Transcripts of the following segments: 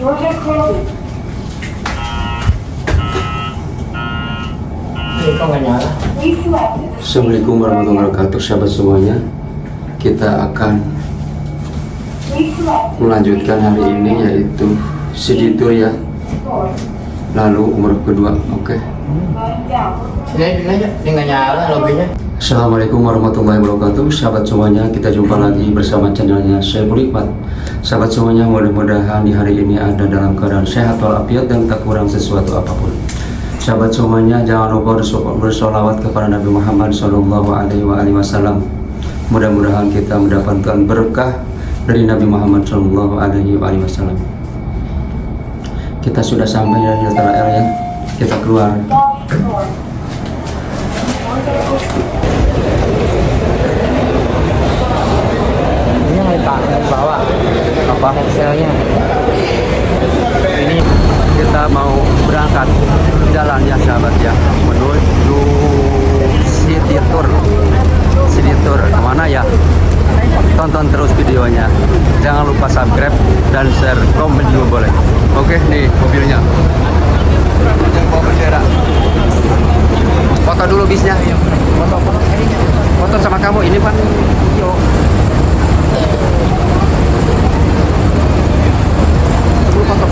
Assalamualaikum warahmatullahi wabarakatuh, sahabat semuanya. Kita akan melanjutkan hari ini, yaitu Siditur ya, lalu umroh kedua. Oke. Ini nggak nyala logonya. Assalamualaikum warahmatullahi wabarakatuh, sahabat semuanya. Kita jumpa lagi bersama channelnya Syaiful Hikmat. Sahabat semuanya, mudah-mudahan di hari ini ada dalam keadaan sehat walafiat dan tak kurang sesuatu apapun. Sahabat semuanya, jangan lupa bersolawat kepada Nabi Muhammad SAW. Mudah-mudahan kita mendapatkan berkah dari Nabi Muhammad SAW. Kita sudah sampai ya, Israel ya. Kita keluar. Ini yang di bawah apa Excelnya. Ini kita mau berangkat jalan ya sahabat ya, menuju Siditur. Kemana ya? Tonton terus videonya. Jangan lupa subscribe dan share, komen juga boleh. Oke, nih mobilnya. Yang bawa bendera. Foto dulu bisnya. Foto sama kamu. Ini kan video. Dulu foto.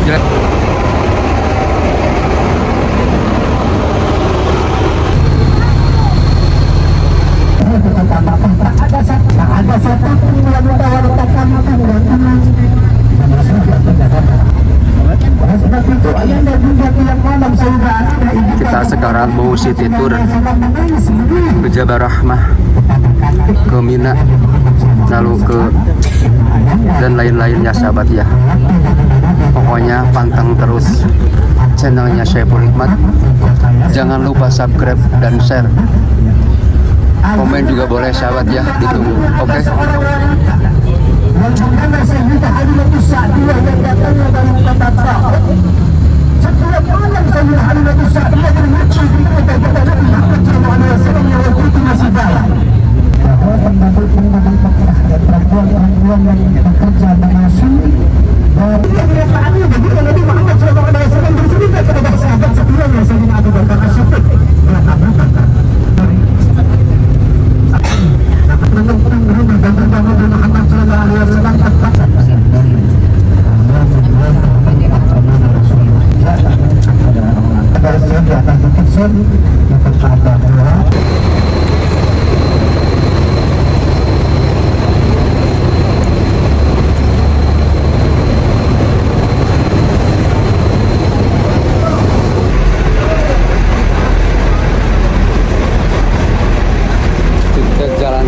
Jelek. Kita sekarang mau Siditur ke Jabal Rahmah, ke Mina, lalu ke dan lain-lainnya sahabat ya. Pokoknya pantang terus channelnya Syaiful Hikmat. Jangan lupa subscribe dan share. Komen juga boleh sahabat ya, ditunggu. Oke.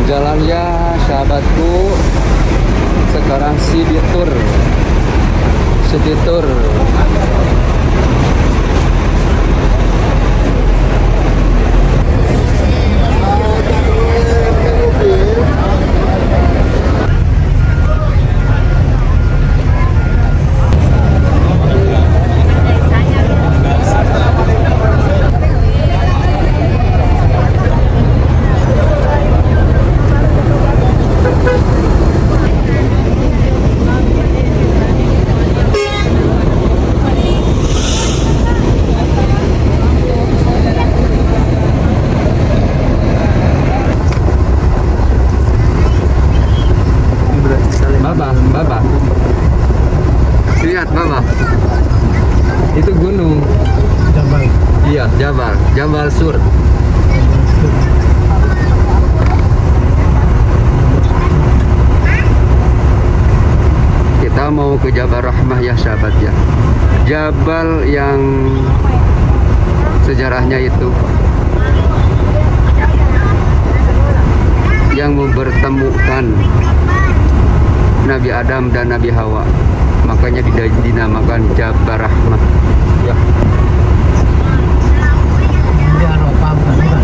Jalan ya sahabatku, sekarang Siditur. Baba, lihat Baba, itu gunung. Jabal. Iya, Jabal Sur. Kita mau ke Jabal Rahmah ya sahabat ya. Jabal yang sejarahnya itu yang mempertemukan Nabi Adam dan Nabi Hawa, makanya dinamakan Jabal Rahmah ya. Di Arafah bukan?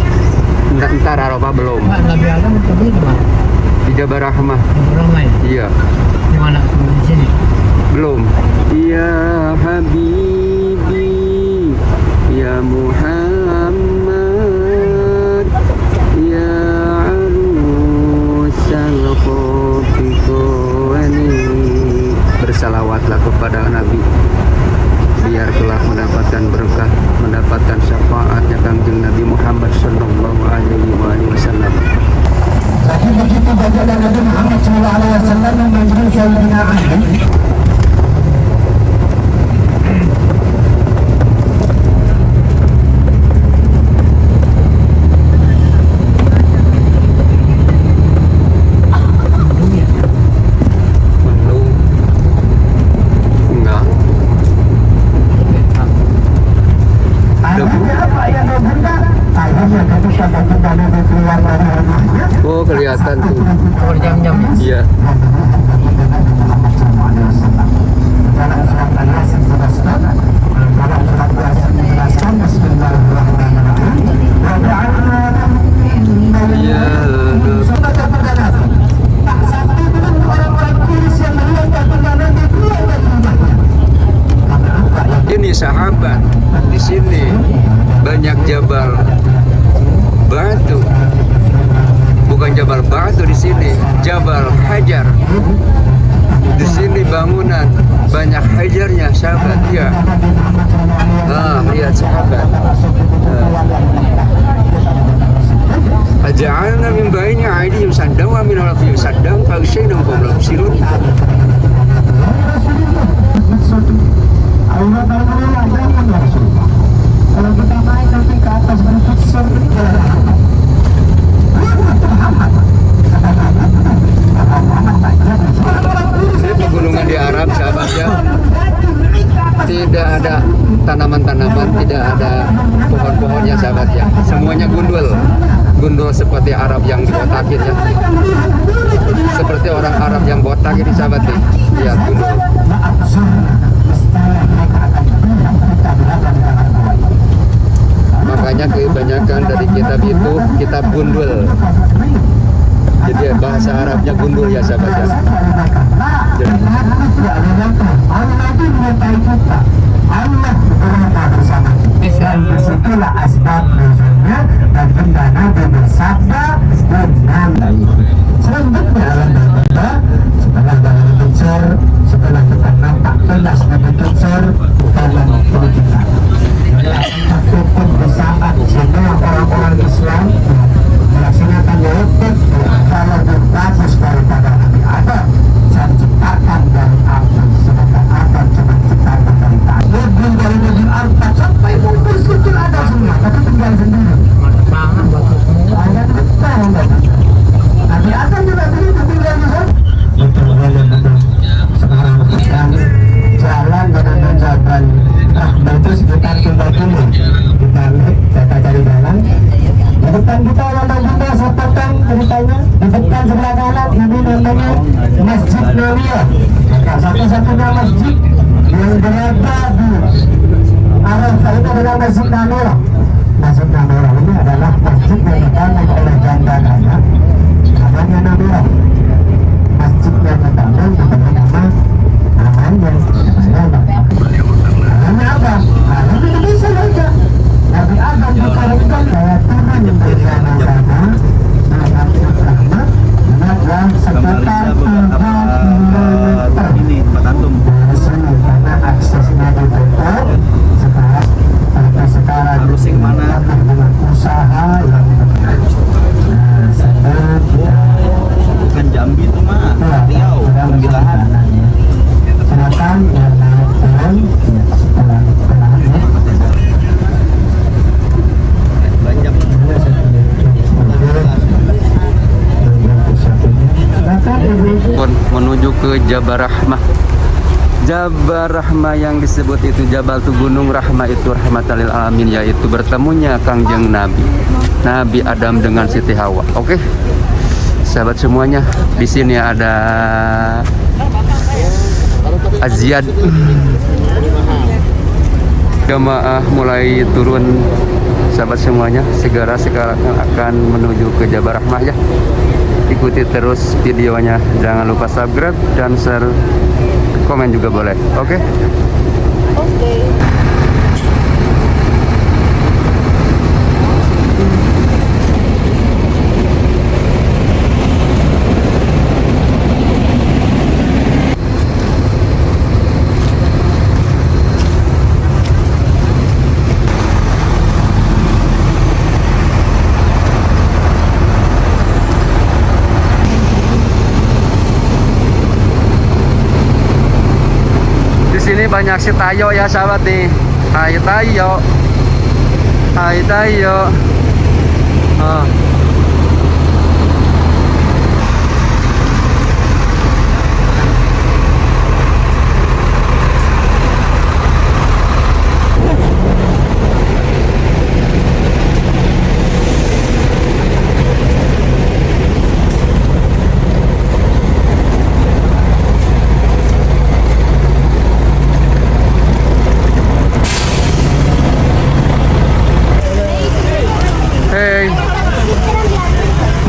Ntar Arafah belum. Nabi Adam ketemu di mana? Di Jabal Rahmah. Orang lain. Iya. Di mana? Di sini. Belum. Ya Habibi, ya Muhammad, ya Arusal Qafiqani. bersalawatlah kepada Nabi biar kelak mendapatkan berkah, mendapatkan syafaatnya Kangjeng Nabi Muhammad sallallahu alaihi wasallam. Tapi begitu baginda Nabi Muhammad sallallahu alaihi wasallam memanggil Sayyidina Ali, Oh, kelihatan tuh. jam-jamnya. Iya. Dalam surat Al-Yasin dijelaskan, dalam surat Al-Yasin dijelaskan, Bismillahirrahmanirrahim. Wa ja'alna Iya. sahabat kepada Nabi. Tak satu pun orang-orang Quraisy yang melihat kepada Nabi keluar dari rumahnya. Karena apa yang Ini sahabat di sini banyak jabal batu. Bukan jabal batu di sini, jabal hajar. Di sini bangunan banyak hajarnya, sahabat ya. Lihat sahabat. Aja'alna min baini aydihim saddan wa min khalfihim saddan fa ushayna hum la yubsirun. Allah Ta'ala jangan Rasulullah. Kalau kita naik nanti ke atas bukit Sur, Ini pegunungan di Arab, sahabat ya. Tidak ada tanaman-tanaman, tidak ada pohon-pohonnya, sahabat ya. Semuanya gundul, gundul seperti Arab yang dibotakin ya. Seperti orang Arab yang botak ini, sahabat nih. Lihat gundul. Makanya kebanyakan dari kitab itu kitab gundul. Jadi bahasa Arabnya gundul ya, sahabat ya. Jadi, dan disitulah asbab nuzulnya dan benda Nabi bersabda dengan baik. Selanjutnya benda setelah jalan kecil, setelah kita nampak jelas Nabi kecil dalam perjalanan. Hukum bersahabat semua orang-orang Islam melaksanakan wajib kalau berbasis daripada Nabi Adam. Saya ciptakan dari Adam, sedangkan Adam cuma ciptakan dari tanah. Lebih dari Nabi Adam sampai mungkin sekecil ada semua, tapi tinggal sendiri. Mana bagus semua? Ada betul Nabi Adam juga begitu tinggal di sana. Betul. Sekarang sedang jalan menuju Jabal Rahmah itu sekitar 3 kilo. Kita lihat, kita cari jalan. Di depan kita ada juga sepotong ceritanya. Di depan sebelah kanan ini namanya Masjid Nawiyah. Satu-satunya masjid yang berada di Arafah itu adalah Masjid Nawiyah. Masjid Nawiyah ini adalah masjid yang dibangun oleh jandananya. Namanya Nawiyah. Masjid yang dibangun dengan nama namanya. Namanya apa? Nabi bisa saja. Nabi Adam dikarunikan saya turun memberikan agama Nabi Rahmat dan sekitar 3 ini tempat antum dari sini karena aksesnya ditutup sekarang harus yang mana dengan usaha yang sambil bukan Jambi itu mah Riau Pembilahan silakan yang naik turun setelah banyak menuju ke Jabal Rahmah. Jabal Rahmah yang disebut itu Jabal itu Gunung Rahmah itu rahmatan lil alamin, yaitu bertemunya Kangjeng Nabi Adam dengan Siti Hawa. Oke. Sahabat semuanya, di sini ada Aziad. Jamaah mulai turun, sahabat semuanya. Segera sekarang akan menuju ke Jabal Rahmah ya. Ikuti terus videonya, jangan lupa subscribe dan share, komen juga boleh. Oke. banyak si Tayo ya sahabat nih. Hai Tayo. Hai Tayo. Oh.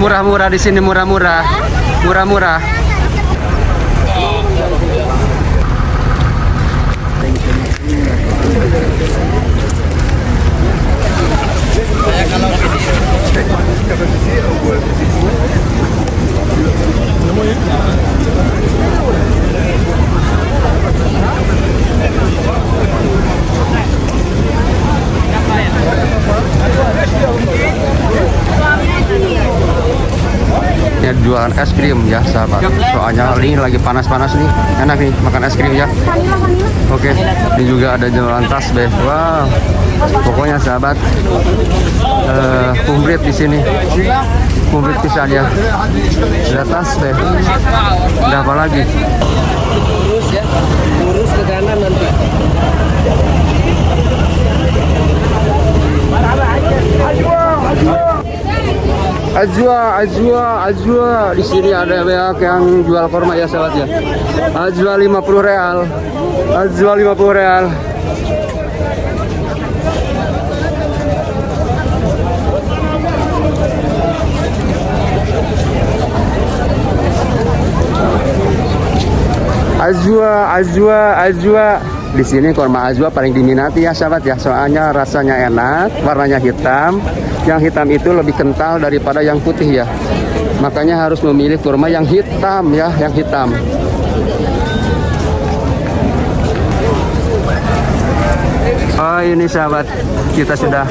Murah-murah di sini, murah-murah. Murah-murah. Ya, jualan es krim ya sahabat, soalnya ini lagi panas-panas nih, enak nih makan es krim ya. Oke, ini juga ada jualan tas deh. Wow, pokoknya sahabat, kumplit di sini, kumplit pisan ya. Ada tas deh. Ada apa lagi? Lurus ya, lurus ke kanan nanti. Ajwa. Di sini ada banyak yang jual korma ya sahabat ya. Ajwa 50 real. Ajwa 50 real. Ajwa. Di sini korma ajwa paling diminati ya sahabat ya, soalnya rasanya enak, warnanya hitam. Yang hitam itu lebih kental daripada yang putih ya. Makanya harus memilih kurma yang hitam ya, yang hitam. Oh ini sahabat, kita sudah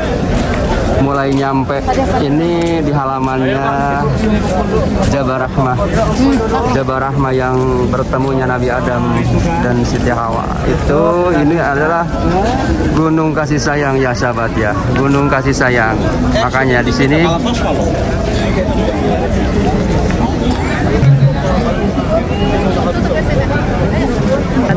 mulai nyampe. Ini di halamannya Jabal Rahmah. Jabal Rahmah yang bertemunya Nabi Adam dan Siti Hawa. Ini adalah Gunung Kasih Sayang ya sahabat ya. Gunung Kasih Sayang. Makanya di sini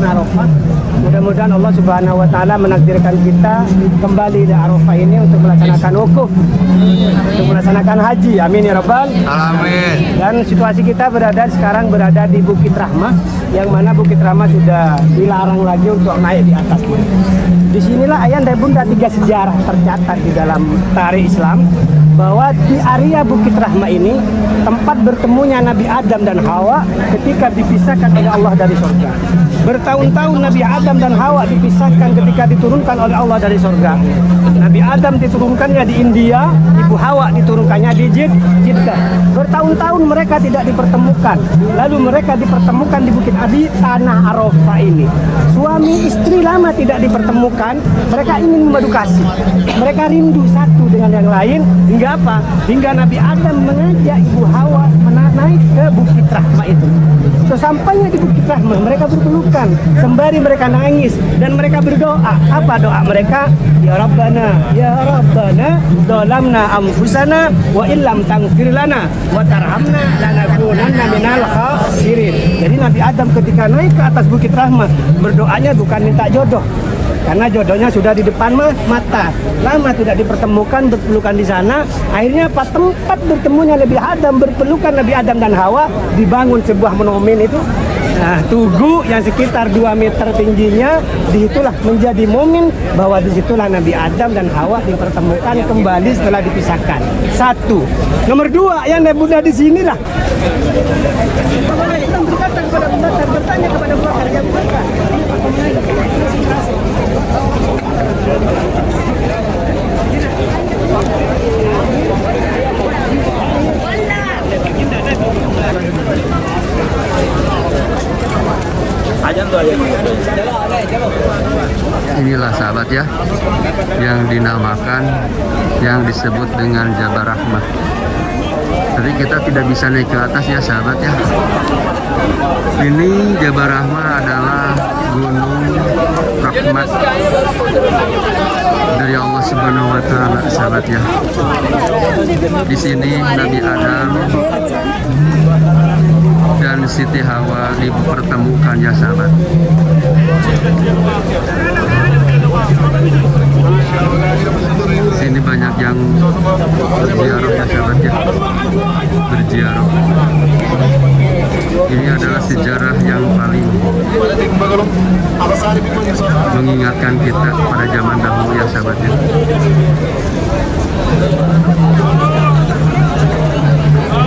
Arafah. Mudah-mudahan Allah Subhanahu wa taala menakdirkan kita kembali di Arafah ini untuk melaksanakan wukuf, untuk melaksanakan haji. Amin ya rabbal amin. Dan situasi kita sekarang berada di Bukit Rahmah, yang mana Bukit Rahmah sudah dilarang lagi untuk naik di atasnya. Disinilah ayah dan bunda 3 sejarah tercatat di dalam tarikh Islam, bahwa di area Bukit Rahmah ini tempat bertemunya Nabi Adam dan Hawa ketika dipisahkan oleh Allah dari surga. Bertahun-tahun Nabi Adam dan Hawa dipisahkan ketika diturunkan oleh Allah dari surga. Nabi Adam diturunkannya di India, Ibu Hawa diturunkannya di Jeddah. Bertahun-tahun mereka tidak dipertemukan. Lalu mereka dipertemukan di Bukit Abi, tanah Arafah ini. Suami istri lama tidak dipertemukan, mereka ingin memadu kasih. Mereka rindu satu dengan yang lain, hingga apa? Hingga Nabi Adam mengajak Ibu Hawa naik ke Bukit Rahmah itu. Sesampainya di Bukit Rahmah, mereka berpelukan sembari mereka nangis dan mereka berdoa. Apa doa mereka? Ya Rabbana dolamna anfusana wa illam taghfir lana wa tarhamna lanakunanna minal khasirin. Jadi Nabi Adam ketika naik ke atas Bukit Rahmah, berdoanya bukan minta jodoh, karena jodohnya sudah di depan mata. Lama tidak dipertemukan, berpelukan di sana. Akhirnya tempat bertemunya Nabi Adam, berpelukan Nabi Adam dan Hawa, dibangun sebuah monumen itu. Nah, tugu yang sekitar 2 meter tingginya, disitulah menjadi momen bahwa disitulah Nabi Adam dan Hawa dipertemukan kembali setelah dipisahkan. 1. Nomor 2, yang Nabi Buddha di sinilah. Bertanya kepada Abu Bakar, ya Abu Bakar, inilah sahabat ya, yang dinamakan, yang disebut dengan Jabal Rahmah. Tapi kita tidak bisa naik ke atas ya sahabat ya. Ini Jabal Rahmah adalah gunung rahmat dari Allah Subhanahu wa taala, sahabat ya. Di sini Nabi Adam dan Siti Hawa dipertemukan ya sahabat. Sini banyak yang berziarah ya sahabat ya, berziarah. Ini adalah sejarah yang paling mengingatkan kita pada zaman dahulu ya sahabat ya.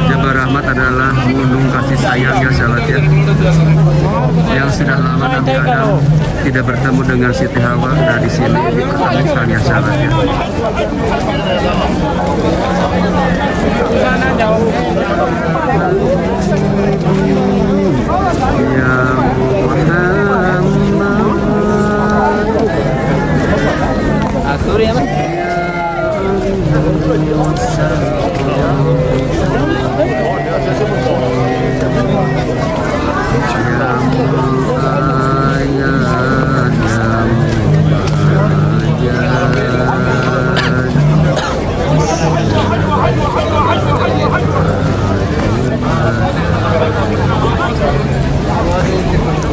Jabal Rahmat adalah gunung kasih sayang ya sahabat ya, yang sudah lama Nabi Adam tidak bertemu dengan Siti Hawa. Nah di sini dipertemukan ya sahabat ya. Ya Muhammad, Asur ya mas.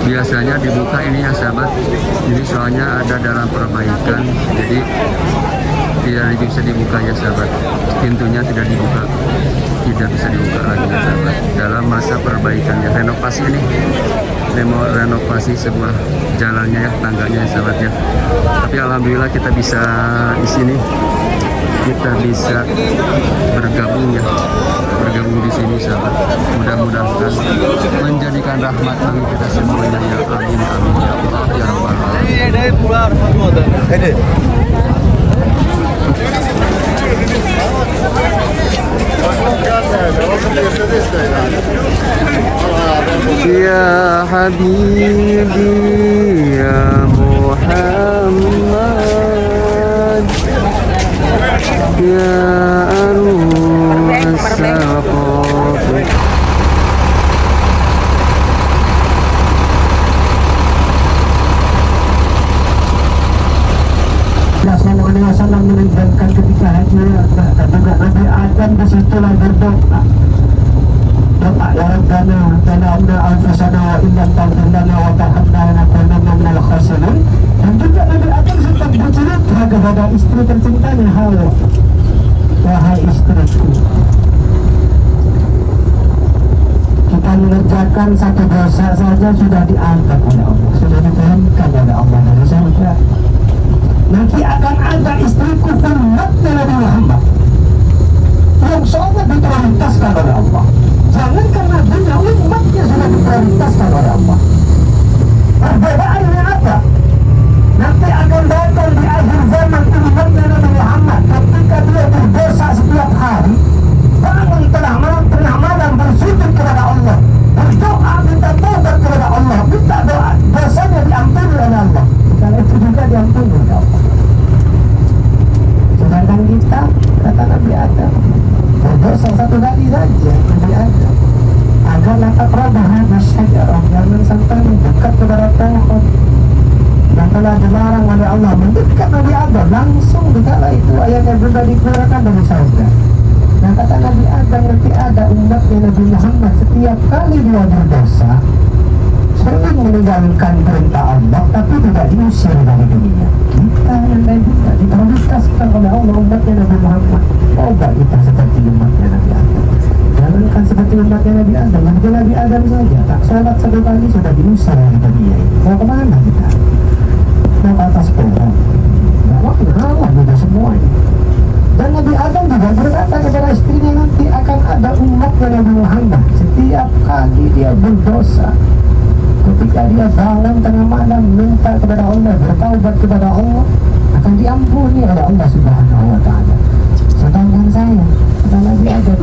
Biasanya dibuka ini ya sahabat, ini soalnya ada dalam perbaikan, jadi tidak bisa dibuka ya sahabat, pintunya tidak dibuka, tidak bisa dibuka lagi ya sahabat, dalam masa perbaikan ya, renovasi ini, renovasi sebuah jalannya ya, tangganya ya sahabat ya. Tapi alhamdulillah kita bisa di sini, kita bisa bergabung ya, bergabung di sini sahabat. Mudah-mudahan menjadikan rahmat bagi kita semuanya ya, amin amin ya Allah ya rabbal alamin. Ya Habibi ya Muhammad ya As-Saqaf. Sallallahu alaihi wasallam menunjukkan ketika haji dan juga Nabi Adam disitulah berdoa. Doa ya Rabbana talamna anfusana wa illam taghfir lana wa tarhamna lanakunanna minal khasirin. Dan juga Nabi Adam sempat bercerita kepada istri tercintanya Hawa. Wahai istriku, kita mengerjakan satu dosa saja sudah diangkat oleh Allah, sudah diturunkan oleh Allah dari surga. Nanti akan ada istriku umatnya Nabi Muhammad yang seolah diprioritaskan oleh Allah. Jangan karena dunia, umatnya sudah diprioritaskan oleh Allah. Perbedaannya apa? Nanti akan datang di akhir zaman umatnya Nabi Muhammad ketika dia berdosa setiap hari, bangun tengah malam bersujud kepada Allah, berdoa minta taubat kepada Allah, minta doa dosanya diampuni oleh Allah. Kalau itu juga diampuni oleh Allah. Sedangkan kita, kata Nabi Adam, berdosa satu kali saja. Nabi Adam, agar latak rabahan masyajarah, jangan sampai mendekat kepada pohon yang telah dilarang oleh Allah. Mendekat Nabi Adam langsung dikala itu ayatnya sudah dikeluarkan dari surga. Nah kata Nabi Adam, nanti ada umatnya Nabi Muhammad setiap kali dia berdosa sering meninggalkan perintah Allah, tapi tidak diusir dari dunia. Kita yang lain juga diprioritaskan oleh Allah, umatnya Nabi Muhammad. Coba kita seperti umatnya Nabi Adam. Jangankan seperti umatnya Nabi Adam, Nabi Adam saja tak sholat satu kali sudah diusir dari dunia ini. Mau kemana kita? Mau ke atas pohon? Tidak mau Allah juga semuanya. Dan Nabi Adam juga berkata kepada istrinya, nanti akan ada umatnya Nabi Muhammad setiap kali dia berdosa, ketika dia bangun tengah malam minta kepada Allah, bertaubat kepada Allah, akan diampuni oleh Allah Subhanahu wa taala. Sedangkan saya, kata Nabi Adam,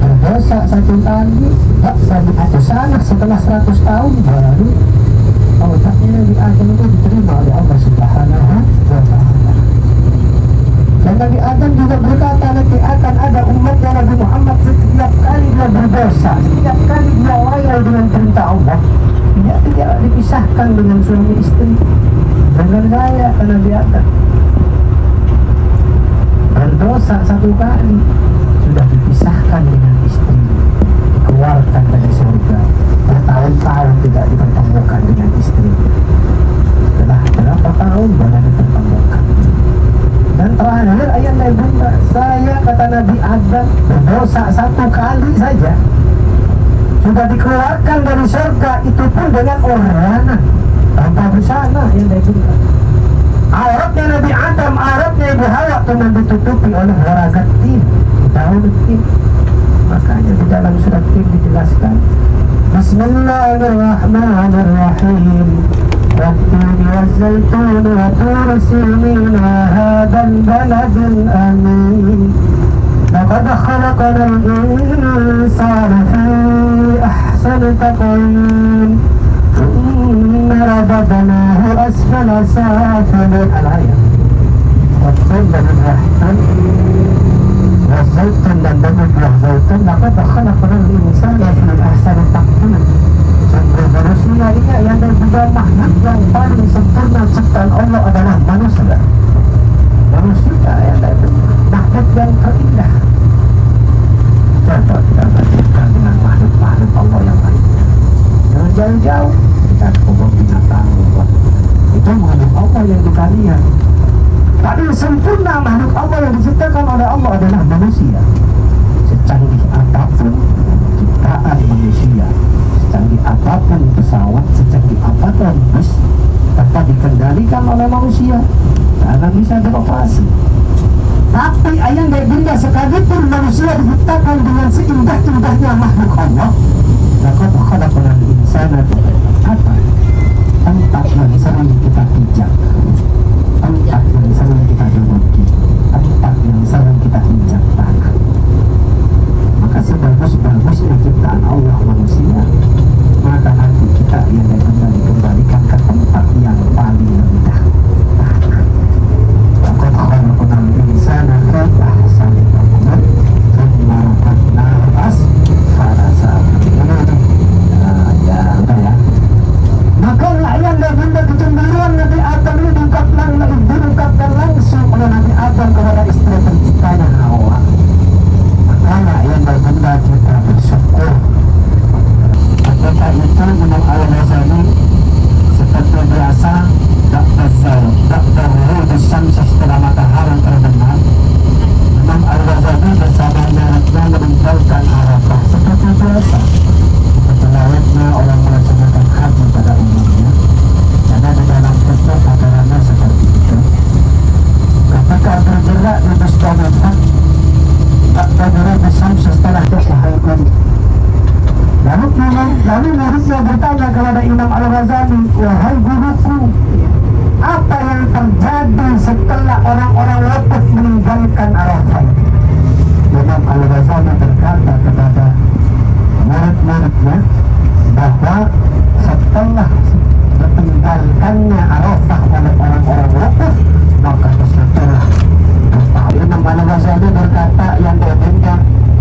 berdosa satu kali, tak di atas sana setelah 100 tahun baru taubatnya Nabi Adam itu diterima oleh Allah Subhanahu wa taala. Dan Nabi Adam juga berkata, nanti akan ada umatnya Nabi Muhammad setiap kali dia berdosa, setiap kali dia lalai dengan perintah Allah, dia tidak dipisahkan dengan suami istri. Dan Benar gaya karena di atas berdosa 1 kali sudah dipisahkan dengan istri, dikeluarkan dari surga, bertahun-tahun tidak dipertemukan dengan istri. Setelah berapa tahun baru dipertemukan. Dan terakhir ayat dan bunda, saya kata Nabi Adam berdosa 1 kali saja sudah dikeluarkan dari surga, itu pun dengan orang tanpa busana yang dari bunda. Auratnya Nabi Adam, auratnya Ibu Hawa cuma ditutupi oleh waragat tin, tahu tin. Makanya di dalam surat tin dijelaskan Bismillahirrahmanirrahim والتين والزيتون وطور سينين وهذا البلد الأمين لقد خلقنا الإنسان في أحسن تقويم ثم رددناه أسفل سافلين الآية والطين والرحمن والزيتون والزيتون لقد خلقنا الإنسان في أحسن تقويم. Manusia ini yang juga makhluk yang paling sempurna ciptaan Allah adalah manusia. Manusia yang makhluk yang terindah. Coba kita bandingkan dengan makhluk-makhluk Allah yang lain. Jangan jauh-jauh kita kebun binatang. Itu makhluk Allah yang dikalian. Tapi sempurna makhluk Allah yang diciptakan oleh Allah adalah manusia. Secanggih apapun ciptaan manusia, secanggih apapun pesawat, secanggih apapun bus, dapat dikendalikan oleh manusia, karena bisa beroperasi. Tapi ayat dari bunda sekalipun manusia diciptakan dengan seindah-indahnya makhluk Allah, laqad khalaqnal insana apa? Tempat yang sering kita pijak, tempat yang sering kita duduki, tempat yang sering kita injak tanah. Maka sebagus-bagusnya ciptaan Allah manusia, maka hati kita yang dikembalikan ke tempat yang paling rendah. Laqad khalaqnal insana fi ahsani taqwim thumma radadnahu asfala safilin. Ya. Maka ayat dan bunda kecemburuan Nabi Adam ini diungkapkan langsung oleh Nabi Adam kepada istri tercintanya Hawa. Makanya ayat dan bunda kita bersyukur. Ketika itu Imam Al-Ghazali seperti biasa Dr. Wahid Syamsi setelah matahari terbenam, Imam Al-Ghazali bersama muridnya meninggalkan Arafah seperti biasa. Setelahnya orang melaksanakan haji pada umumnya, karena di dalam kisah aturannya seperti itu. Ketika bergerak di Musdalifah, Dr. Wahid Syamsi setelah wahai Lalu muridnya bertanya kepada Imam Al-Ghazali, wahai guruku, apa yang terjadi setelah orang-orang wafat meninggalkan Arafah? Imam Al-Ghazali berkata kepada murid-muridnya bahwa setelah ditinggalkannya Arafah oleh orang-orang wafat, maka setelah Imam Al-Ghazali berkata yang berbeda,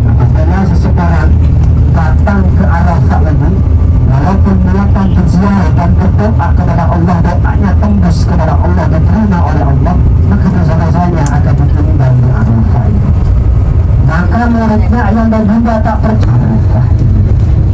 apabila seseorang datang ke Arafah lagi, walaupun melakukan berziarah dan berdoa kepada Allah, doanya tembus kepada Allah, diterima oleh Allah, maka dosa-dosanya akan ditimbang di Arafah ini. Maka muridnya yang dan bunda tak percaya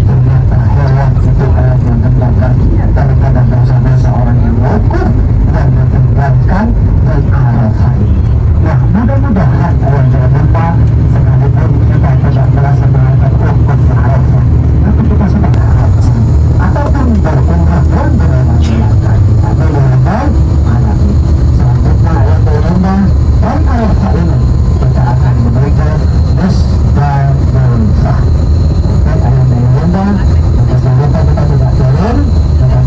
ternyata hewan itu yang terdaftarnya daripada dosa-dosa orang yang wukuf dan meninggalkan di Arafah ini. Nah, mudah-mudahan orang jangan lupa sekalipun kita tidak merasa melakukan wukuf di Arafah, tapi kita sudah haji ataupun berumrah pun dengan masyarakat atau yang malam ini. Selanjutnya yang berumrah dan Arafah ini kita akan memberikan musdalifah. Ayat dari bunda, maka selanjutnya kita tidak turun, maka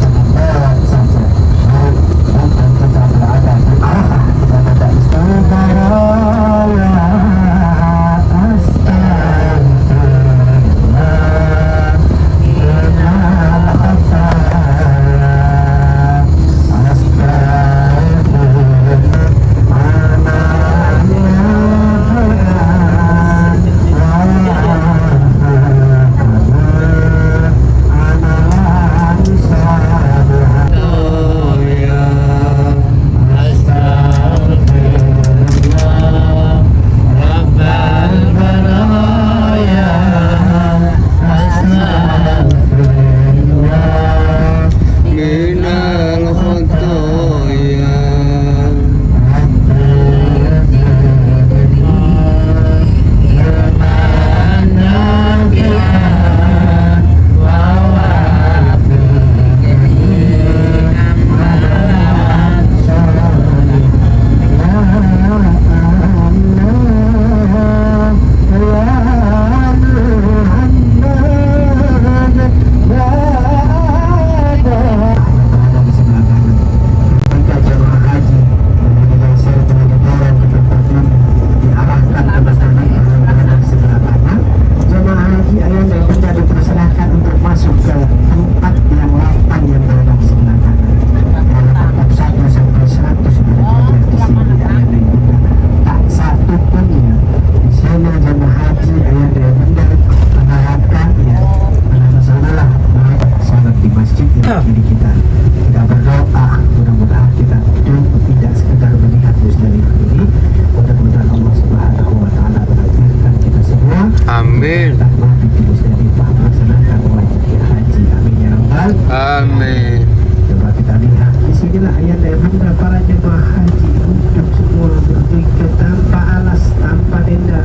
inilah ayat dan bunda para jemaah haji untuk semua bertiga tanpa alas, tanpa denda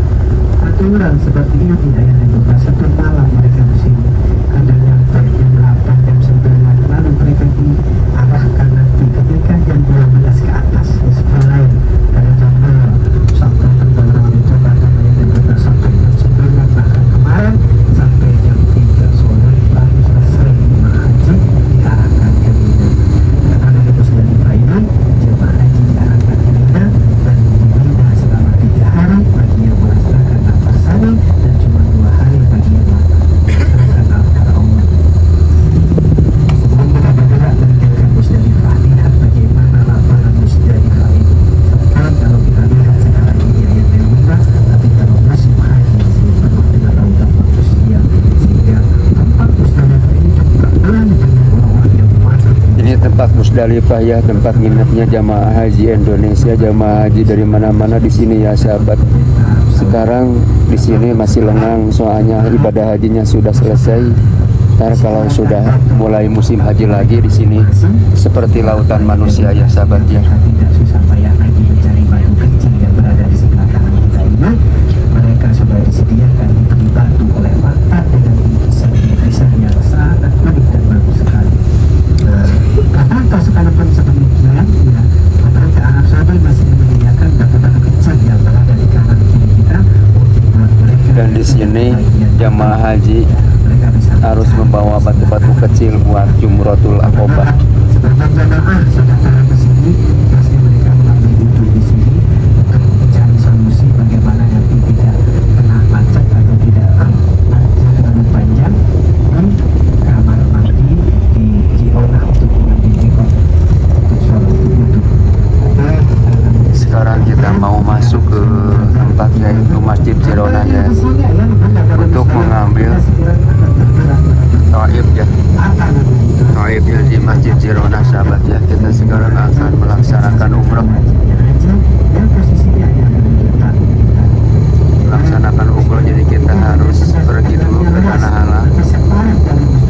aturan seperti ini. Ayat dan bunda satu malam mereka di sini, ada yang jam 8, jam 9, lalu mereka diarahkan nanti ketika jam 12 ke atas di sekolah lain, dari jam 2 sampai tenggelam itu pada ayat dan bunda sampai jam 9, bahkan kemarin sampai jam 3 sore baru selesai jemaah haji diarahkan ke Mina. Karena itu sudah dibayar, jemaah haji diarahkan ke Mina dan di Mina selama 3 hari bagi yang melaksanakan nafas sani dan cuma 2 hari bagi yang melaksanakan nafas umrah. Sebelum kita bergerak meninggalkan Musdalifah, lihat bagaimana lapangan Musdalifah ini. Sekarang kalau kita lihat sekarang ini ayat yang mudah, tapi kalau musim haji sini penuh dengan lautan manusia, sehingga tempat Musdalifah ini juga penuh dengan orang yang masuk. Ini tempat Musdalifah ya, tempat nginepnya jamaah haji Indonesia, jamaah haji dari mana-mana di sini ya sahabat. Sekarang di sini masih lengang soalnya ibadah hajinya sudah selesai. Ntar kalau sudah mulai musim haji lagi di sini seperti lautan manusia ya sahabat ya. Tidak susah payah lagi mencari batu kecil yang berada di sebelah kanan kita ini. Mereka sudah disediakan diberi batu oleh pantat dengan kisah yang sangat unik dan bagus sekali. Kenapa sekalipun sedemikian, ya, pemerintah Arab Saudi masih menyediakan batu-batu kecil yang berada di kanan kiri kita untuk membuat mereka. Dan di sini jamaah haji mereka bisa harus membawa batu-batu kecil buat Jumratul Aqobah. sebagian jamaah sudah datang ke sini, pasti mereka mengambil wudhu di sini untuk mencari solusi bagaimana nanti tidak kena macet atau tidak terlalu panjang di kamar mandi di Jionah untuk mengambil rekod untuk sholat wudhu. Sekarang kita mau masuk ke tempat yaitu Masjid Jirona ya, untuk mengambil taib ya. Taibnya di Masjid Jirona sahabat ya. Kita sekarang akan melaksanakan umrah. Melaksanakan umrah, jadi kita harus pergi dulu ke Tanah Halal,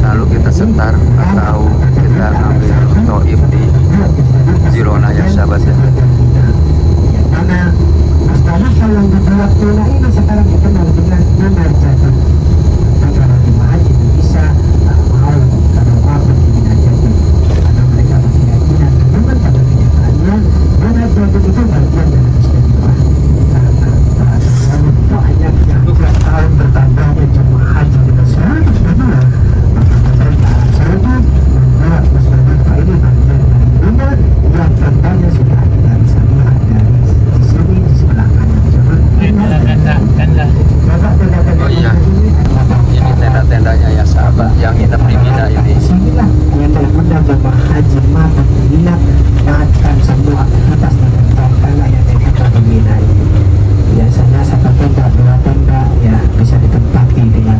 lalu kita setar atau kita ambil taib di Jirona ya sahabat ya. Karena Musdalifah yang dibuat Mina ini sekarang dikenal dengan Mina Jadi. Dan kalau jemaah haji itu bisa mau kalau mau pergi Mina Jadi, karena mereka berkeyakinan memang pada kenyataannya Mina Jadi itu bagian dari Musdalifah. Karena banyaknya bukan tahun bertambahnya jemaah haji dengan seluruh dunia, maka pemerintah Arab Saudi membuat Musdalifah ini bagian dari Mina yang tandanya sudah kita bisa lihat dari di sini di sebelah kanan. Oh iya, ini tenda-tendanya ya sahabat yang nginep di Mina ini. Inilah yang benar-benar jemaah haji mampu menginap melakukan semua aktivitas dan rencana yang kita di Mina ini. Biasanya 1 tenda, 2 tenda ya bisa ditempati dengan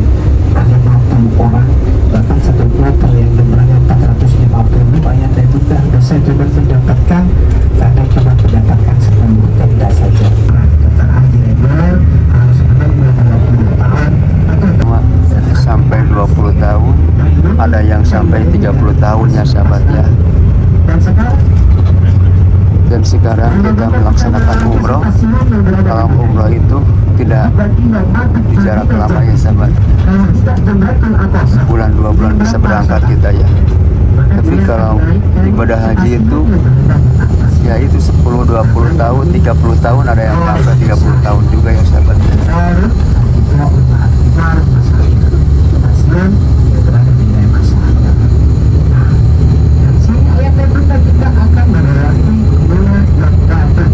50 orang, bahkan 1 kloter yang jumlahnya 450. Ayat dan bunda saya cuma mendapatkan karena cuma mendapatkan 10 tenda saja. Daftar haji reguler harus menunggu 20 tahun atau Sampai 20 tahun, ada yang sampai 30 tahun ya sahabat ya. Dan sekarang kita melaksanakan umroh. Dalam umroh itu tidak di jarak lama ya sahabat. Sebulan 2 bulan bisa berangkat kita ya. Tapi kalau ibadah haji itu ya itu 10, 20 tahun, 30 tahun, ada yang sampai 30 tahun juga ya sahabat. Kita akan melewati Mina yang datang.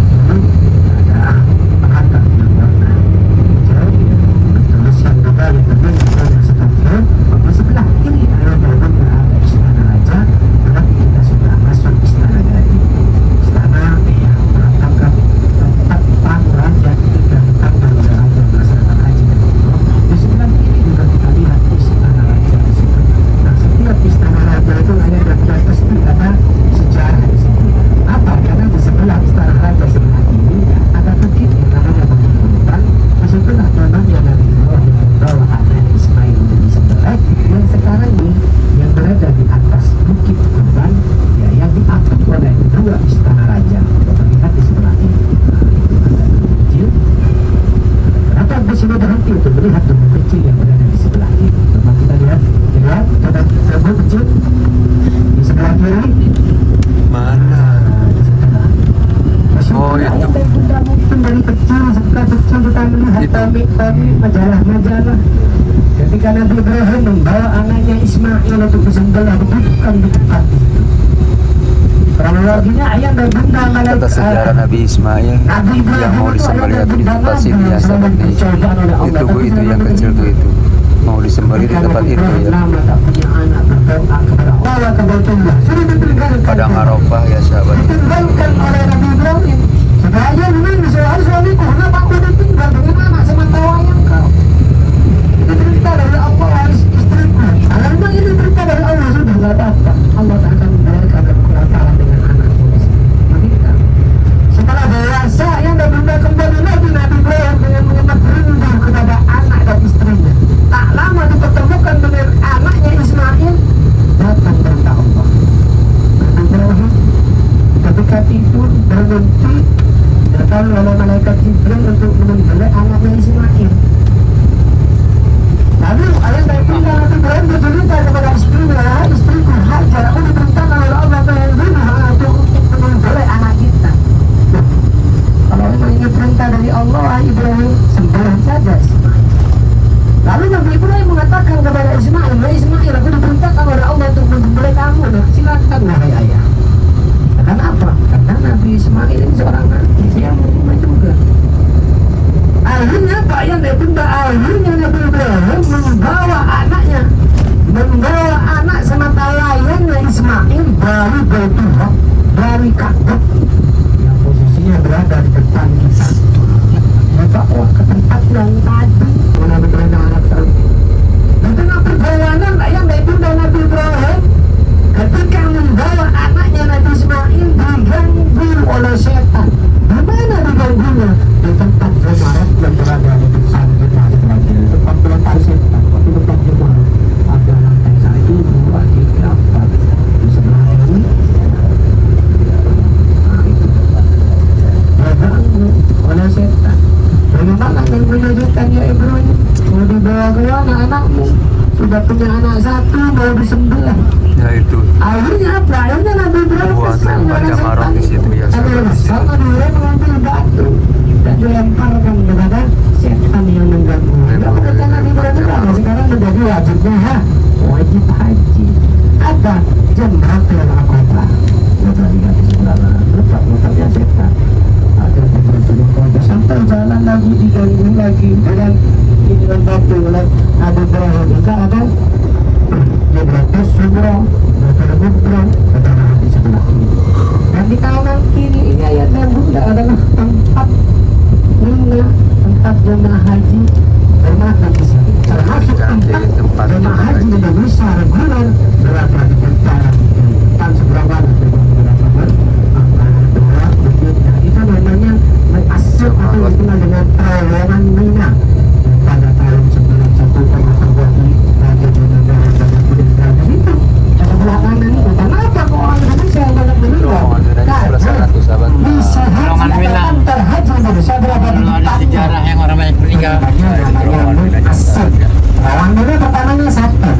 Di sebelah kiri juga kita melihat tadi majalah-majalah ketika Nabi Ibrahim membawa anaknya Ismail untuk disembelih bukan di tempat itu. Kronologinya ayah dan bunda Kata sejarah Nabi Ismail Nabi Ibrahim yang mau disembelih atau di tempat sini ya sahabat nih. Itu bu, itu yang kecil tuh itu mau disembelih di tempat itu ya. Tak punya anak berdoa kepada Allah kebetulan sudah ditinggalkan Padang Arafah ya sahabat. ditinggalkan oleh Nabi Ibrahim. Sebenarnya memang suamiku kenapa aku ditinggal dengan anak semata wayang kau? Itu berita dari Allah harus istriku. Kalau memang ini berita dari Allah sudah tidak apa-apa. Allah tak akan memberikan kekuatan dengan anakku menikah. Setelah dewasa yang dan bunda kembali lagi Nabi Ibrahim dengan menyemat rindu kepada anak dan istrinya. Tak lama dipertemukan dengan anaknya Ismail, datang perintah Allah. Nabi Ibrahim ketika tidur bermimpi datang oleh malaikat Jibril untuk menyembelih anaknya Ismail. Lalu ayah dari bunda Nabi Ibrahim bercerita kepada istriku Hajar, aku diperintahkan oleh Allah untuk menyembelih anak kita. Kalau memang ini perintah dari Allah, Ibrahim sembelih saja Ismail. Lalu Nabi Ibrahim mengatakan kepada Ismail, Ismail, aku diperintahkan oleh Allah untuk menyembelih kamu. Nah, silakan wahai ayah. Karena apa? Karena Nabi Ismail ini seorang nabi, dia menerima juga. Akhirnya Pak yang bunda, akhirnya Nabi Ibrahim membawa anak semata layangnya Ismail dari Baitullah, dari Ka'bah yang posisinya berada di depan kita. Bawa ke tempat yang tadi Nabi Ibrahim anak tadi. Di tengah perjalanan ayah bunda Nabi Ibrahim ketika membawa anaknya Nabi Ismail diganggu oleh setan. Di mana diganggunya? Di tempat Jemarat yang berada di depan kita sebagai tempat pelempar setan. Di tempat Jemarat ada lantai 1, 2, 3, 4 di sebelah ini. Nah itu diganggu oleh setan. Bagaimana yang menyejukkan ya Ibrahim? Mau dibawa ke anak-anakmu? Sudah punya anak 1 mau disembelih. Ya itu. Akhirnya apa? Akhirnya Nabi Ibrahim Buat lempar jamaah di situ ya sahabat. sama dia mengambil batu dan dilemparkan kepada setan yang mengganggu. Lalu kata Nabi Ibrahim, sekarang menjadi wajibnya wajib haji. Ada Jamratul Aqabah. Sudah lihat di sebelah letak-letaknya setan. Ada Jamratul Aqabah sampai jalan lagi diganggu lagi dengan batu oleh Nabi Ibrahim. Maka ada Jamratul Sugra, Jamratul Kubra, ada di sebelah ini. Dan di kanan kiri ini ayat dan bunda adalah tempat Mina, tempat jemaah haji bermakan di sini. Termasuk tempat jemaah haji Indonesia reguler berada di putaran tan seberang barat berapa itu namanya mengasuk atau dikenal dengan terowongan Mina pada tahun 91 pernah terjadi raja di negara dan budaya di situ. Sebelah kanan itu kenapa kok orang Indonesia yang banyak meninggal? Bisa haji atau terhaji Indonesia berada di Ada sejarah yang orang banyak meninggal. Terowongan Mina pertamanya satu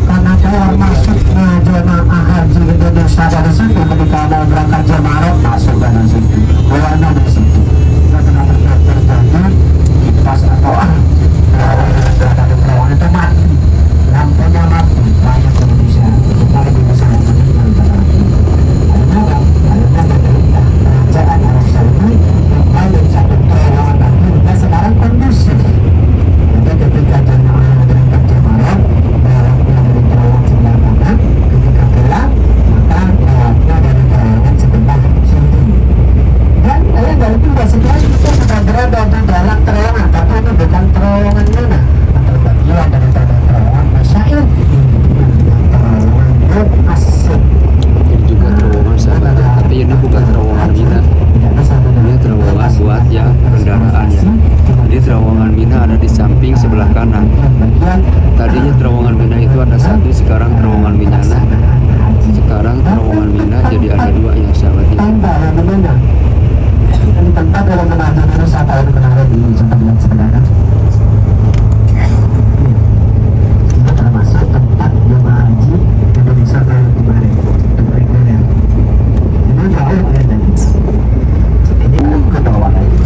karena kalau masuknya jemaah haji Indonesia dari situ ketika mau berangkat jemaah masuk dari situ, keluarnya dari situ. Kenapa terjadi pas atau berada di terowongan itu mati, lampunya mati, banyak Indonesia kita lebih besar meninggal berarti. Akhirnya dari kerajaan Arab Saudi membangun satu terowongan lagi dan sekarang kondusif. Jadi ketika jemaah berangkat jemaah lewatnya dari terowongan sebelah kanan, ketika pulang maka lewatnya dari terowongan sebelah kiri. Dan dari itu setelah kita sudah berada di dalam terowongan, tapi ini bukan terowongan Mina atau bagian daripada terowongan Masyair, terowongan Asik. Ini juga terowongan sahabat, tapi ini bukan terowongan Mina. Ini terowongan buat yang kendaraan ya. Jadi terowongan Mina ada di samping sebelah kanan. Tadinya terowongan Mina itu ada 1, sekarang terowongan Minana. Sekarang terowongan Mina jadi ada 2 ya sahabat ya. Ini tempat yang menahan Indonesia tahun kemarin di Jember sebenarnya. Ini termasuk tempat jemaah haji Indonesia tahun kemarin. Ini jauh ya dari ini ke bawah lagi.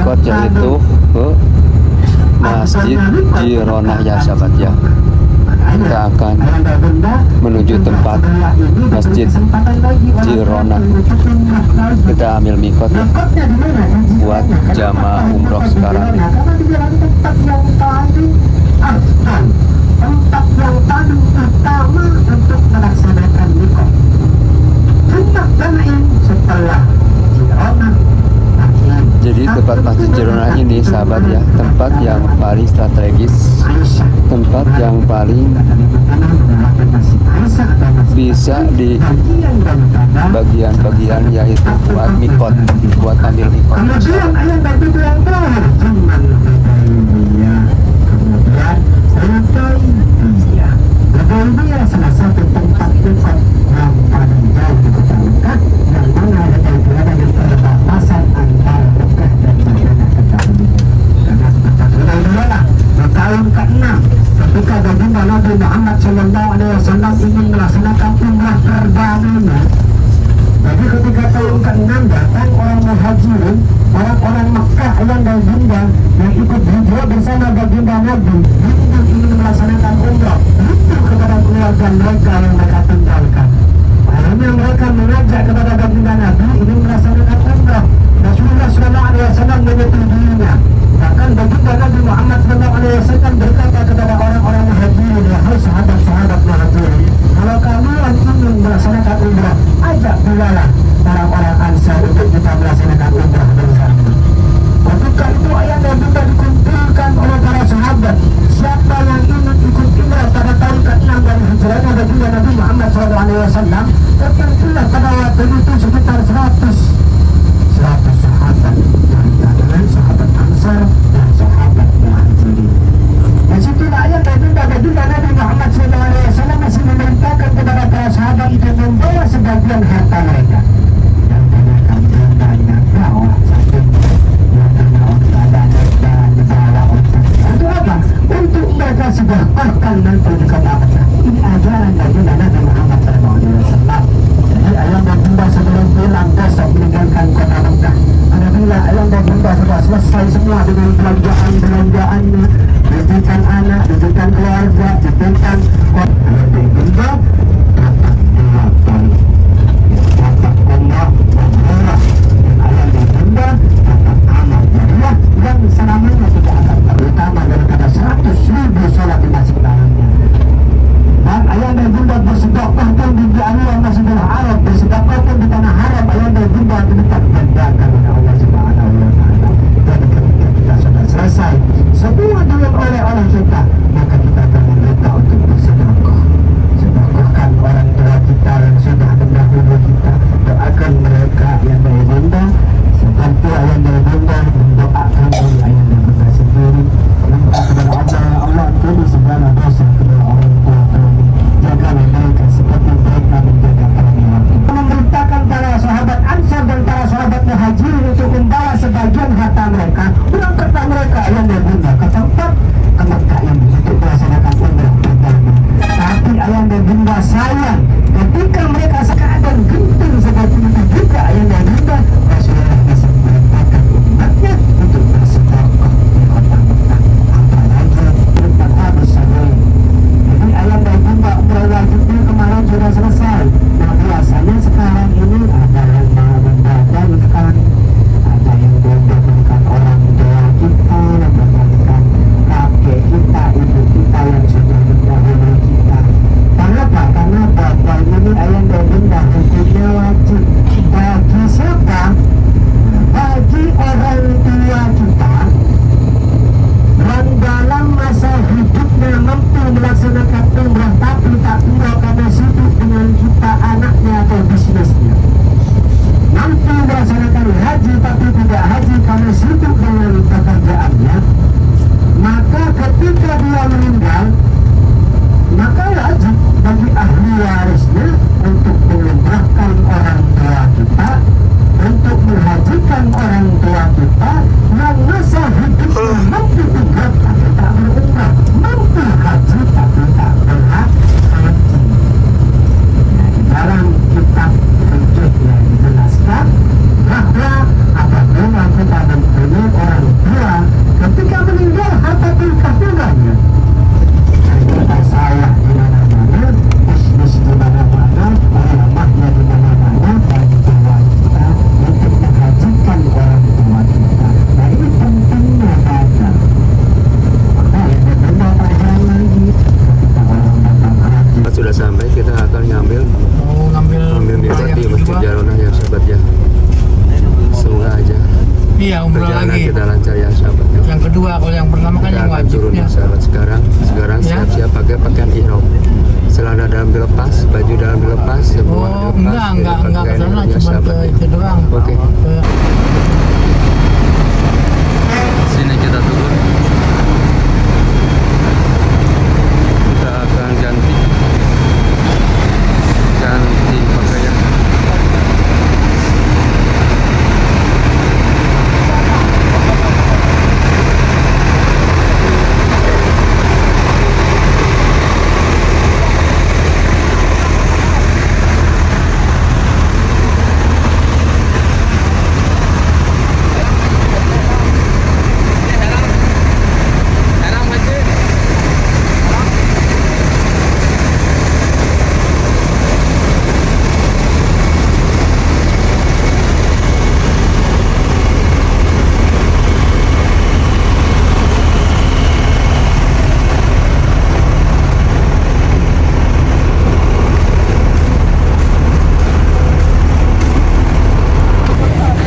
mikot yaitu ke Masjid Jironah ya sahabat ya. Kita akan menuju tempat Masjid Jironah. Kita ambil mikot ya, buat jamaah umroh sekarang nih. Tempat yang paling utama untuk melaksanakan mikot. Tempat lain setelah Jironah. Jadi tempat Masjid Jironah ini sahabat ya, tempat yang paling strategis, tempat yang paling bisa di bagian-bagian yaitu buat mikot, buat ambil mikot. Kemudian ayat yang terakhir, kemudian Hudaybiyah salah satu tempat mikot yang paling jauh di kota Mekah, yang mana ada berada di perbatasan antara Mekah dan Madinah terdahulu. Karena tempat Hudaybiyah lah di tahun ke-6 ketika baginda Nabi Muhammad SAW ingin melaksanakan umrah perdananya. Jadi ketika tahun ke-6 datang orang muhajirin, orang-orang Mekah yang baginda yang ikut hijrah bersama baginda Nabi yang ingin melaksanakan umrah itu kepada keluarga mereka yang mereka tinggalkan. Akhirnya mereka mengajak kepada baginda Nabi ingin melaksanakan umrah. Rasulullah SAW menyetujuinya. Bahkan baginda Nabi Muhammad SAW berkata kepada orang-orang muhajirin, wahai sahabat-sahabat muhajirin, kalau kalian ingin melaksanakan umrah, ajak pula orang-orang Ansar untuk kita melaksanakan umrah bersama. Ketika itu ayahnya juga dikumpulkan oleh para sahabat. Siapa yang ingin ikut umrah pada tahun ke-6 dari hijrahnya baginda Nabi Muhammad SAW, tertentulah pada waktu itu sekitar 100 sahabat, dari kalangan sahabat Ansar dan sahabat Muhajirin. Dan situlah ayat baginda Nabi Muhammad SAW masih memerintahkan kepada para sahabat itu membawa sebagian harta mereka. Yang tanyakan tandanya bawah saking, yang tanya onta dan dibawa onta. Untuk apa? Untuk mereka sedekahkan nanti di kota Mekah. Ini ajaran baginda Nabi Muhammad SAW. Jadi ayam dan bunda sebelum pulang besok meninggalkan kota Mekah. Apabila ayam dan bunda sudah selesai semua dengan belanjaannya, diberikan anak, diberikan keluarga, diberikan ayam dan bunda dapat dilakukan, dapat umrah dan murah. Dan ayam dan bunda dapat amal jariah yang selamanya tidak akan terutama daripada 100.000 sholat di masjid lainnya. Dan ayah dan bunda bersedekah pun di area Masjidil Haram, bersedekah pun di tanah haram, ayah dan bunda tetap berdagang oleh Allah Subhanahu wa Ta'ala. Jadi ketika kita sudah selesai semua dengan oleh-oleh kita, maka kita akan meminta untuk bersedekah. Sedekahkan orang tua kita yang sudah mendahului kita, doakan mereka yang dari bunda, seperti ayah dan bunda mendoakan dari ayah dan bunda sendiri. Minta kepada Allah, ya Allah, ampuni segala dosa kedua orang tua kami, jagalah mereka seperti mereka menjaga kami. Memerintahkan para sahabat Ansar dan para sahabat Muhajirin untuk membawa sebagian harta mereka, berangkatlah mereka ayah dan bunda ke tempat ke Mekah ini untuk melaksanakan umrah pertama. Tapi ayah dan bunda sayang ketika mereka keadaan genting seperti itu juga ayah dan bunda, Rasulullah bisa memerintahkan umatnya untuk bersedekah di kota Mekah. Apalagi tentang habis sahabat. Jadi ayah dan bunda umrah wajibnya kemarin sudah selesai. Nah biasanya sekarang ini ada yang membagikan, ada yang membagikan orang tua kita, membagikan mudah-mudahan lagi. kita lancar ya sahabat. Yang kedua, kalau yang pertama kan Kita yang akan turun wajibnya. ya sahabat. Sekarang Ya. siap-siap pakai pakaian ihram. Celana dalam dilepas, baju dalam dilepas, semua Oh, dilepas. enggak ke sana, ya, cuma ke sahabat. itu doang. Oke. Ke- Sini kita turun. Kita akan ganti pakaian.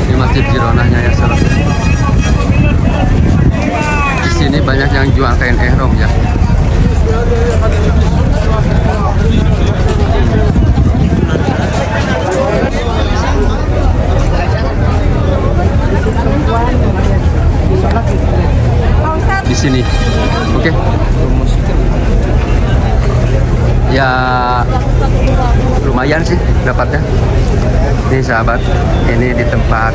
Di Masjid Jironahnya ya sahabat. Di sini banyak yang jual kain ihram ya. Di sini, oke. Ya lumayan sih dapatnya. Ini sahabat, ini di tempat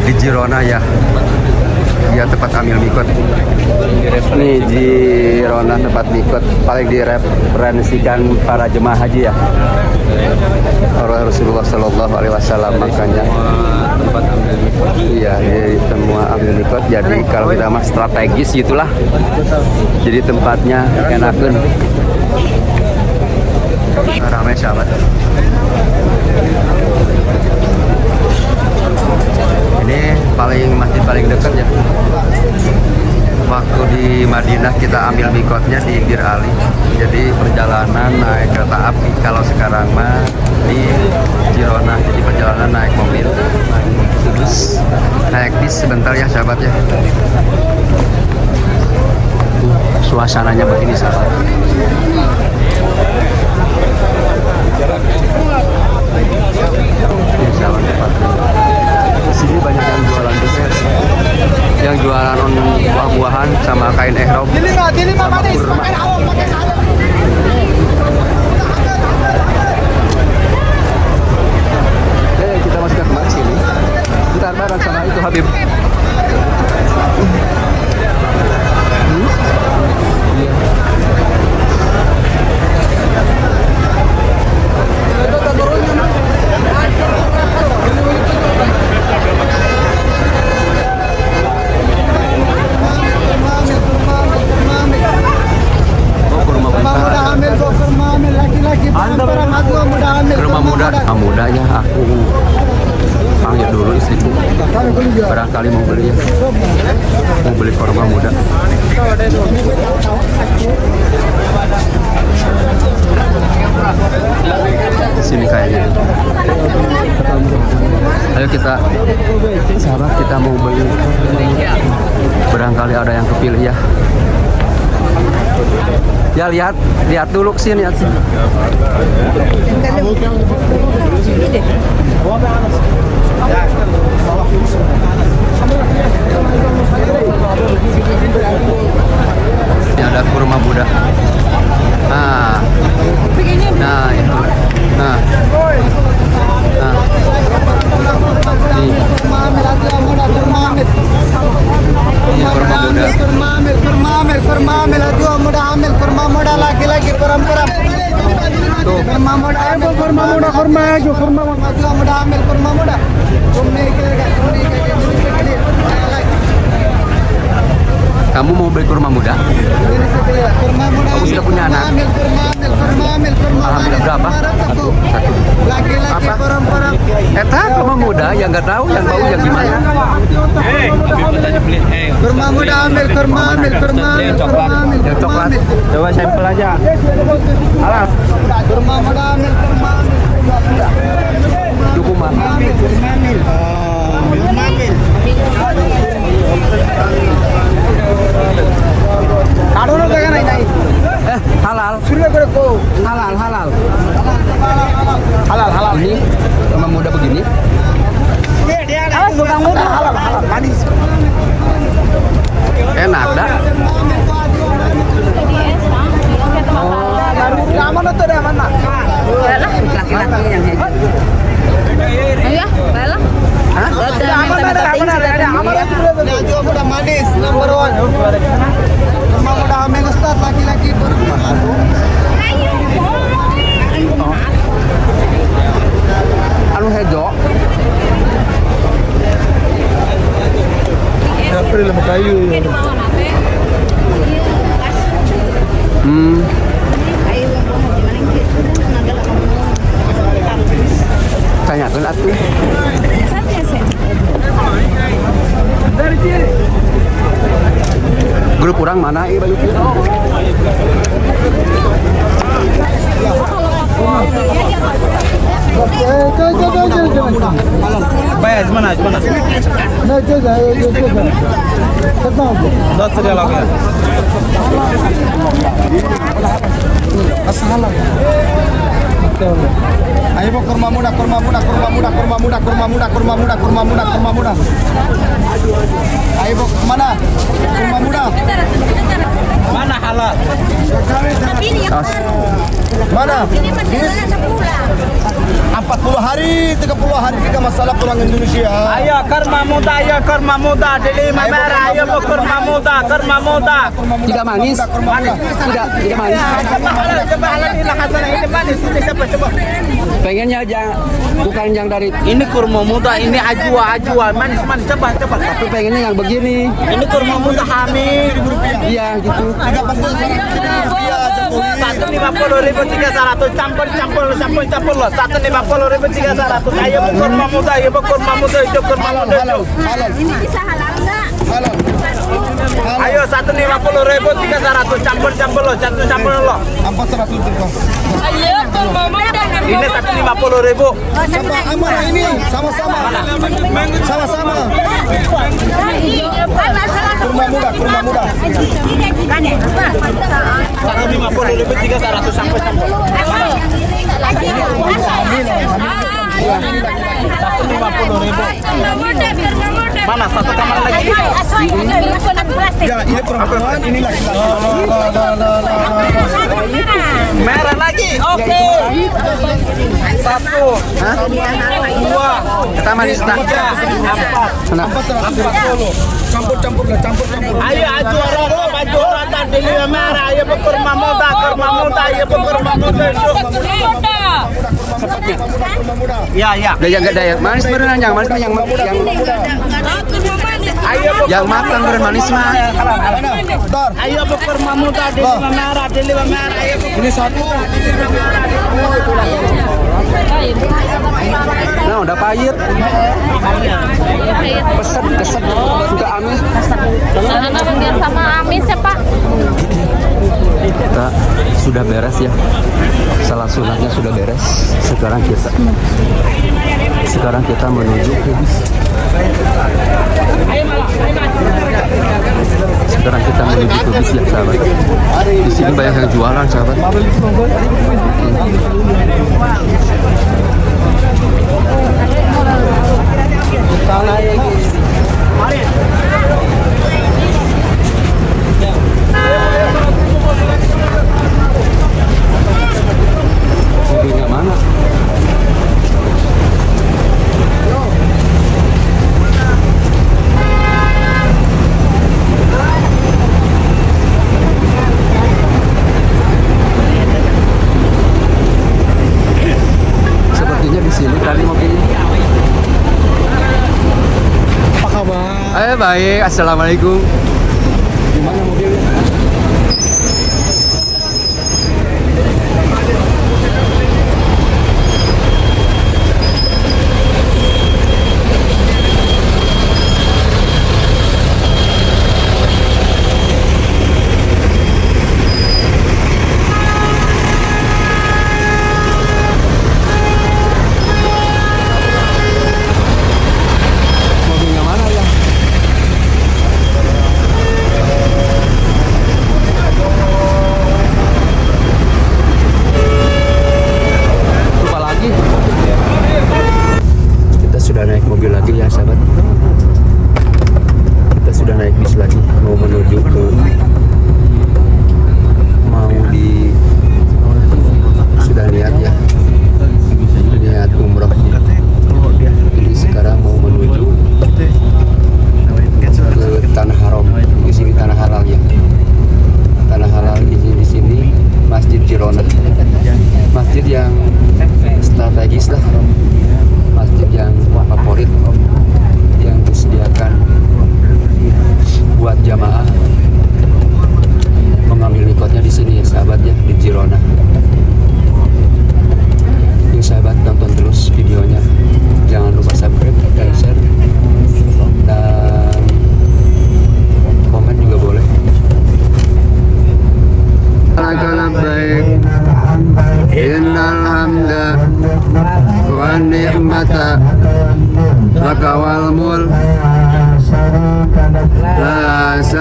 di Jirona ya. Dia tempat ambil mikot. Nih Jirona tempat mikot paling direferensikan para jemaah haji ya. Rasulullah Shallallahu Alaihi Wasallam makanya tempat ambil mikot. Iya, jadi semua ambil mikot. Jadi kalau kita mah strategis gitulah. Jadi tempatnya enakeun. Ramai sahabat. Ini masjid paling dekat ya. Waktu di Madinah kita ambil mikotnya di Bir Ali. Jadi perjalanan naik kereta api. Kalau sekarang mah di Jirona. Jadi perjalanan naik mobil. Terus naik bis sebentar ya sahabat ya. Suasananya begini sahabat. Ini sahabat tempatnya. Di sini banyak yang jualan dessert, yang jualan buah-buahan sama kain ihram sama kurma. Kita masuk ke kemana sini? Ntar bareng sama itu Habib. Muda ya, aku panggil dulu istriku, barangkali mau beli ya, mau beli kurma muda. Sini kayaknya. Ayo kita, sahabat, kita mau beli, barangkali ada yang kepilih ya. Ya lihat dulu sini, lihat sini. Ini ada kurma muda. Nah itu. Nah. Ini. Ini kurma muda. Tuh. Kamu mau beli kurma muda? Kamu sudah punya anak? Alhamdulillah berapa? Satu. Apa? Eta kurma muda yang nggak tahu yang bau yang gimana? Kurma muda ambil, Yang coklat. Coba sampel aja. Alas. kurma muda ambil, Cukup mah. Najwa muda manis number 1. Kurma muda hamil Ustaz laki-laki perempuan. Anu hejo. April sama kayu. Tanyakeun atuh. Grup orang mana ieu balik? Bayar mana? Dot dia lagi. Asalah. Ayo bu kurma muda. Ayo bu mana? Kurma muda. Mana halal? Mana? Ini 40 hari, 30 hari kita masalah pulang Indonesia. Ayo kurma muda, Deli Mamera, ayo bu kurma muda. Tidak manis. Tidak manis. Coba halal ini Hasan ini manis, ini siapa coba? Pengennya bukan yang dari Ini kurma muda, ini ajwa, manis, coba. tapi pengennya yang begini. Ini kurma muda hamil. Iya gitu. 150.300 campur lo. 150.300. Ayo bu kurma muda, itu kurma muda. Ini bisa halal nggak? Halal. Ayo 150.300 campur lo. 400 dirham. Ayo, kurma muda. Ini 150.000. Sama amanah ini sama-sama. Kurma muda. 150.300 campur. Mana satu kamar lagi? Ya, ini perempuan, ini laki-laki. Merah lagi. Oke. 1, 2, Kita manis tak? 3, 4. Nah, 440. Campur. Ayo aju rata Deli Merah. Ayo kurma muda. Ayo kurma muda. Ya. yang manis beneran yang manis yang Ayo yang matang beneran manis mah. Ayo kurma muda Deli Merah. Ayo Ini satu. Nah, udah pahit. Keset juga amis. Karena bagian sama amis ya Pak. Kita sudah beres ya. Salah sunatnya sudah beres. Sekarang kita menuju ke bis. Sekarang kita menuju ke bis ya sahabat. Di sini banyak yang jualan sahabat. Mobilnya mana? Sepertinya di sini tadi mobilnya. Apa kabar? Baik, assalamualaikum. Gimana mobilnya? Mobilnya mana ya?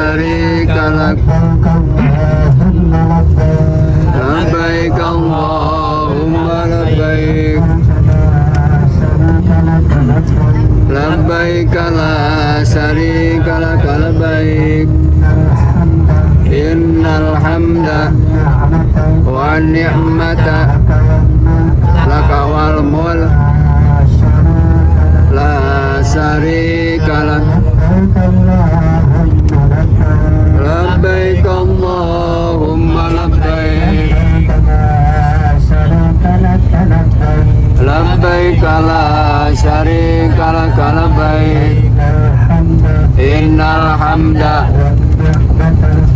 syarika lak. Labbaik Allahumma labbaik. Labbaik la syarika lak labbaik. Innal hamda wa ni'mata laka wal mulk la syarika lak. Labbaik Allahumma labbaik. Labbaik la syarika lak labbaik. Innal hamda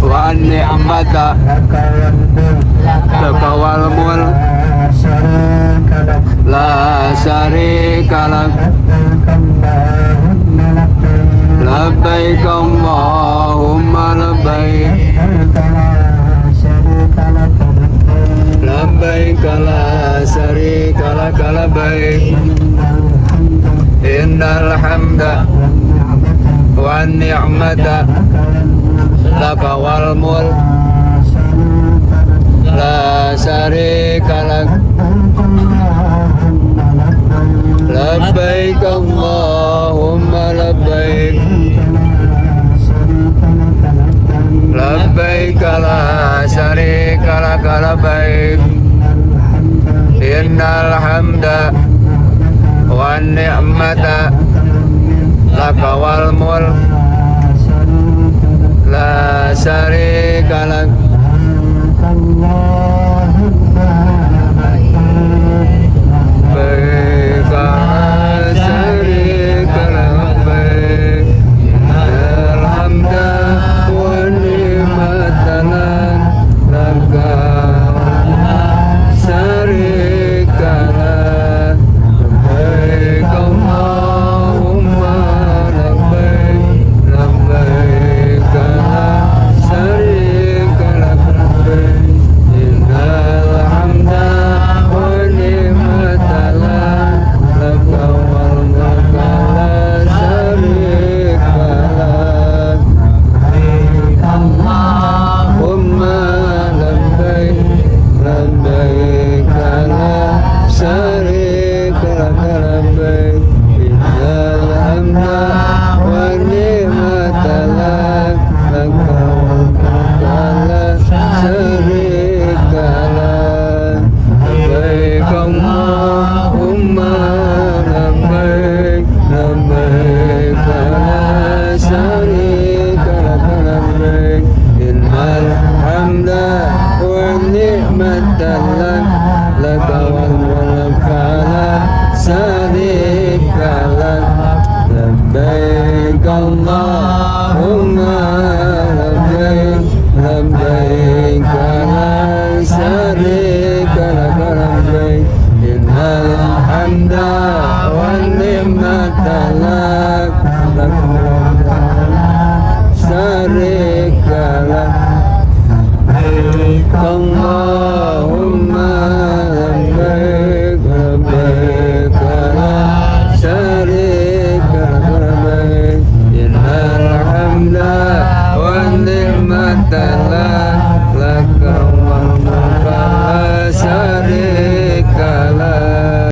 wa ni'mata laka wal mulk la syarika lak. Labbaik Allahumma labbaik. Labbaik la syarika lak labbaik. Innal hamda wa ni'mata laka wal mulk la syarika lak. Labbaik Allahumma labbaik. Labbaik la syarika lak labbaik. Innal hamda wa ni'mata laka wal mulk la syarika lak. Labbaik la syarika lak labbaik. Innal hamda wa ni'mata laka syarika lak. Labbaik Allahumma labbaik. Labbaik la syarika lak labbaik. Innal hamda wa ni'mata laka wal mulk la syarika lak. Labbaik Allahumma labbaik. Labbaik la syarika lak labbaik. Innal hamda wa ni'mata laka wal mulk la syarika lak. Labbaik Allahumma labbaik. Labbaik la syarika lak labbaik. Innal hamda wa ni'mata laka wal mulk la syarika lak. Labbaik Allahumma labbaik. Labbaik la syarika lak labbaik. Innal hamda wa ni'mata